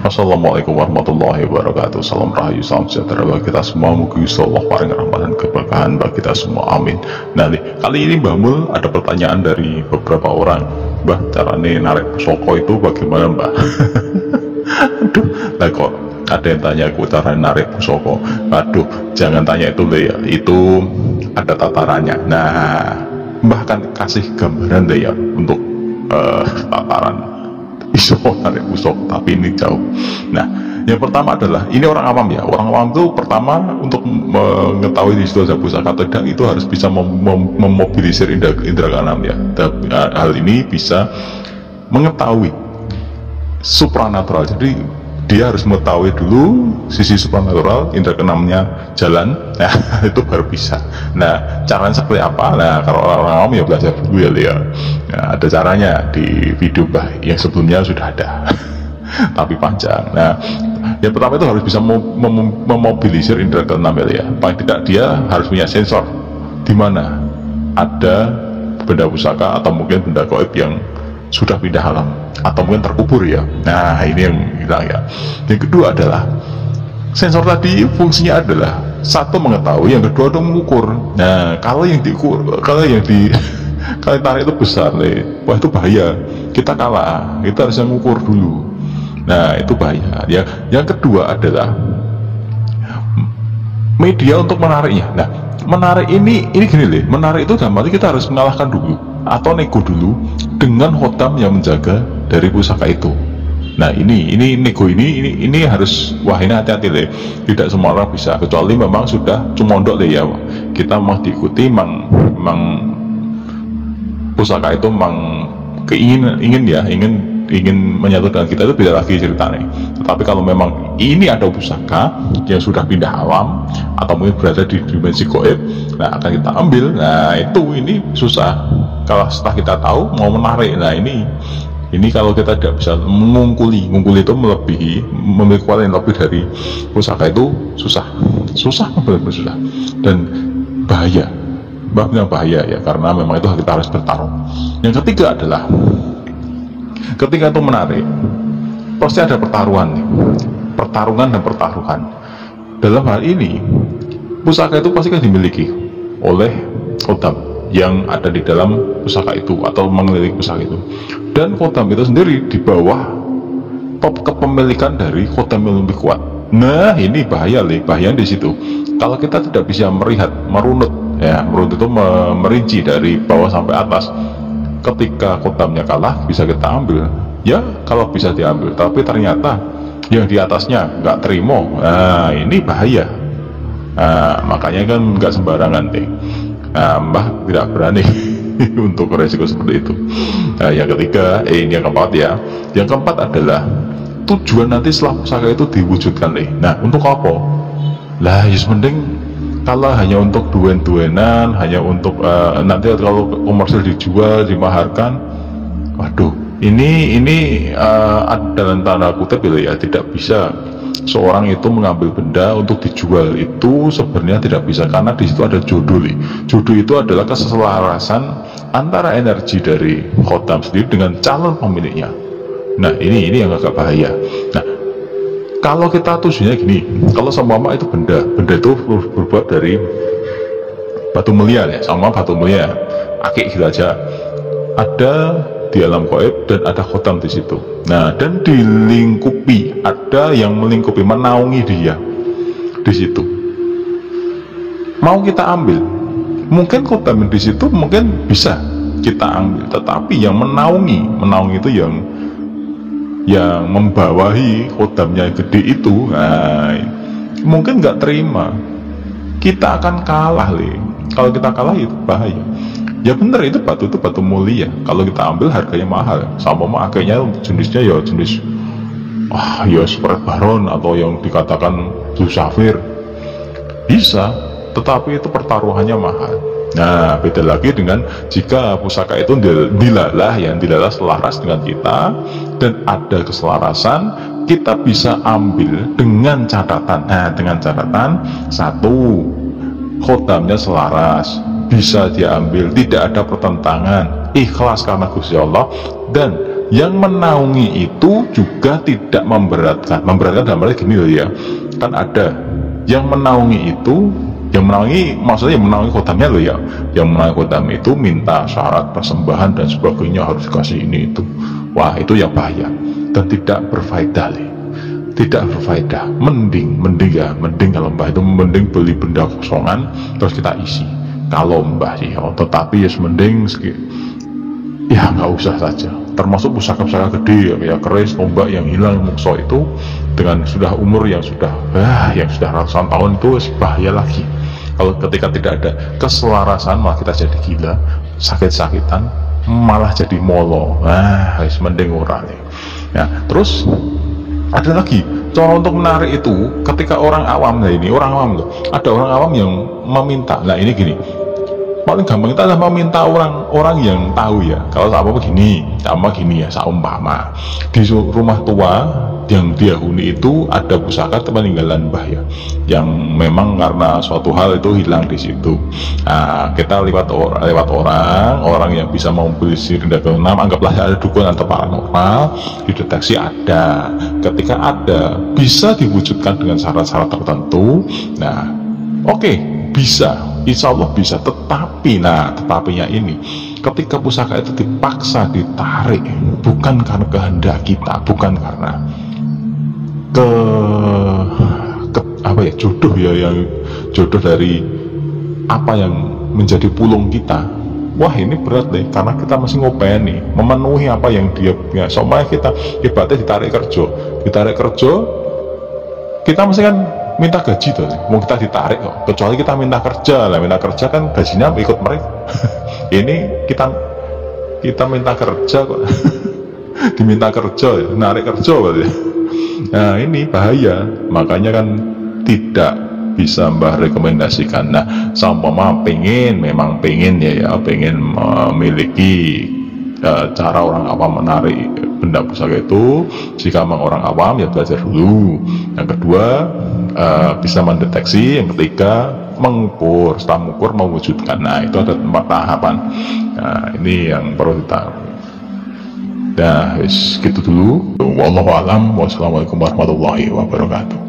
Assalamualaikum warahmatullahi wabarakatuh. Salam rahayu, salam sejahtera bagi kita semua. Mugi Allah paring rahmat dan keberkahan bagi kita semua, amin. Nah, kali ini Mbah Mul ada pertanyaan dari beberapa orang. Mbah, carane narik pusaka itu bagaimana, Mbah? Aduh, lah kok ada yang tanya aku cara narik pusaka. Aduh, jangan tanya itu deh ya, itu ada tatarannya. Nah, Mbah kan kasih gambaran deh ya untuk tataran iso narik pusaka, tapi ini jauh. Nah, yang pertama adalah ini orang awam ya. Orang awam itu pertama untuk mengetahui di situ ada pusaka atau tidak itu harus bisa memobilisir indera keenam ya. Dan hal ini bisa mengetahui supranatural. Jadi dia harus mengetahui dulu sisi supranatural, indera keenamnya jalan, nah itu baru bisa. Nah, caranya seperti apa? Nah, kalau orang awam ya belajar dulu ya. Nah, ada caranya di video Mbah yang sebelumnya sudah ada, tapi panjang. Nah, yang pertama itu harus bisa memobilisir indera keenam ya. Paling tidak dia harus punya sensor di mana ada benda pusaka atau mungkin benda gaib yang sudah pindah alam atau mungkin terkubur ya. Nah, ini yang hilang ya. Yang kedua adalah sensor tadi fungsinya adalah satu mengetahui, yang kedua itu mengukur. Nah, kalau yang kalau tarik itu besar wah itu bahaya, kita kalah, kita harus mengukur dulu. Nah, itu bahaya ya. Yang kedua adalah media untuk menariknya. Nah, menarik ini gini menarik itu dalam arti kita harus mengalahkan dulu atau nego dulu dengan khotam yang menjaga dari pusaka itu. Nah, ini nego ini harus, wah ini hati-hati tidak semua orang bisa, kecuali memang sudah cumondok ya. Kita mau diikuti memang pusaka itu memang ingin menyatu dengan kita, itu beda lagi ceritanya. Tetapi kalau memang ini ada pusaka yang sudah pindah alam atau mungkin berada di dimensi gaib, nah akan kita ambil. Nah, ini susah kalau setelah kita tahu mau menarik. Nah, ini kalau kita tidak bisa mengungkuli itu memiliki kualitas yang lebih dari pusaka itu susah benar-benar susah dan bahaya. Bahaya ya, karena memang itu kita harus bertarung. Yang ketiga adalah ketika itu menarik pasti ada pertarungan dan pertaruhan. Dalam hal ini pusaka itu pasti kan dimiliki oleh khotam yang ada di dalam pusaka itu atau mengelilingi pusaka itu, dan khotam itu sendiri di bawah kepemilikan dari khotam yang lebih kuat. Nah, ini bahaya di situ. Kalau kita tidak bisa merunut itu merinci dari bawah sampai atas, ketika khotamnya kalah bisa kita ambil ya, kalau bisa diambil, tapi ternyata yang di atasnya nggak terima. Nah, ini bahaya. Nah, makanya kan nggak sembarangan Mbah tidak berani untuk resiko seperti itu. Nah, yang ketiga ini yang keempat ya. Yang keempat adalah tujuan nanti setelah pusaka itu diwujudkan Nah, untuk apa? Lah, mending kalau hanya untuk duen-duenan, hanya untuk nanti kalau komersil dijual, dimaharkan, waduh, ini dalam tanda kutip ya, tidak bisa seorang itu mengambil benda untuk dijual. Itu sebenarnya tidak bisa, karena di situ ada jodoh. Jodoh itu adalah keselarasan antara energi dari khotam sendiri dengan calon pemiliknya. Nah, ini yang agak bahaya. Nah, kalau kita tujuannya gini, kalau sama itu benda itu berbuat dari batu mulia ya, sama batu mulia, akik gitu aja, ada di alam gaib dan ada khotam di situ. Nah, dan dilingkupi, ada yang melingkupi, menaungi dia di situ. Mau kita ambil, mungkin khotam di situ mungkin bisa kita ambil, tetapi yang menaungi itu yang membawahi khotamnya gede itu, nah, mungkin nggak terima. Kita akan kalah kalau kita kalah itu bahaya. Ya bener, itu batu mulia, kalau kita ambil harganya mahal. Sama akhirnya jenisnya ya jenis seperti baron atau yang dikatakan blue sapphire bisa, tetapi itu pertaruhannya mahal. Nah, beda lagi dengan jika pusaka itu dilalah selaras dengan kita dan ada keselarasan, kita bisa ambil dengan catatan. Nah, dengan catatan satu, khotamnya selaras, bisa diambil, tidak ada pertentangan, ikhlas karena Gusti Allah, dan yang menaungi itu juga tidak memberatkan dalam arti gini loh ya, kan ada yang menaungi itu, yang menaungi maksudnya yang menaungi khotamnya loh ya, yang menaungi khotam itu minta syarat persembahan dan sebagainya harus dikasih ini itu. Wah, itu yang bahaya dan tidak berfaedah tidak berfaedah. Mending kalau mbah itu mending beli benda kosongan terus kita isi kalau mbah sih ya. Tetapi ya mending ya nggak usah saja, termasuk pusaka-pusaka gede ya, keris, tombak yang hilang mukso itu dengan sudah umur yang sudah ratusan tahun itu bahaya lagi. Kalau ketika tidak ada keselarasan malah kita jadi gila, sakit-sakitan, malah jadi molo. Mending ora nih. Ya, terus ada lagi cara untuk menarik itu ketika orang awam. Nah ini orang awam loh, ada orang awam yang meminta. Nah ini gini, paling gampang kita adalah meminta orang yang tahu ya. Kalau apa gini ya, saumpama di rumah tua yang dia huni itu ada pusaka peninggalan mbah ya, yang memang karena suatu hal itu hilang di situ. Nah, kita lewat orang yang bisa memobilisasi benda keenam, anggaplah ada dukun atau paranormal, dideteksi ada. Ketika ada, bisa diwujudkan dengan syarat-syarat tertentu. Nah, oke, bisa, insya Allah bisa. Tetapinya ini, ketika pusaka itu dipaksa ditarik, bukan karena kehendak kita, bukan karena jodoh ya, yang jodoh dari apa yang menjadi pulung kita. Wah, ini berat deh, karena kita masih ngopeni memenuhi apa yang dia punya. Soalnya kita ibaratnya ditarik kerja, kita mesti kan minta gaji tuh, mau kita ditarik kok. Kecuali kita minta kerja kan gajinya ikut mereka. Ini kita minta kerja kok. Diminta kerja ya, narik kerja berarti. Nah ini bahaya, makanya kan tidak bisa mbah rekomendasikan. Nah seumpama memang pengen memiliki cara orang awam menarik benda pusaka itu. Jika memang orang awam ya belajar dulu. Yang kedua bisa mendeteksi. Yang ketiga mengukur, setelah mengukur mewujudkan. Nah itu ada 4 tahapan. Nah ini yang perlu ditaruh. Nah, gitu dulu. Wallahu a'lam. Wassalamualaikum warahmatullahi wabarakatuh.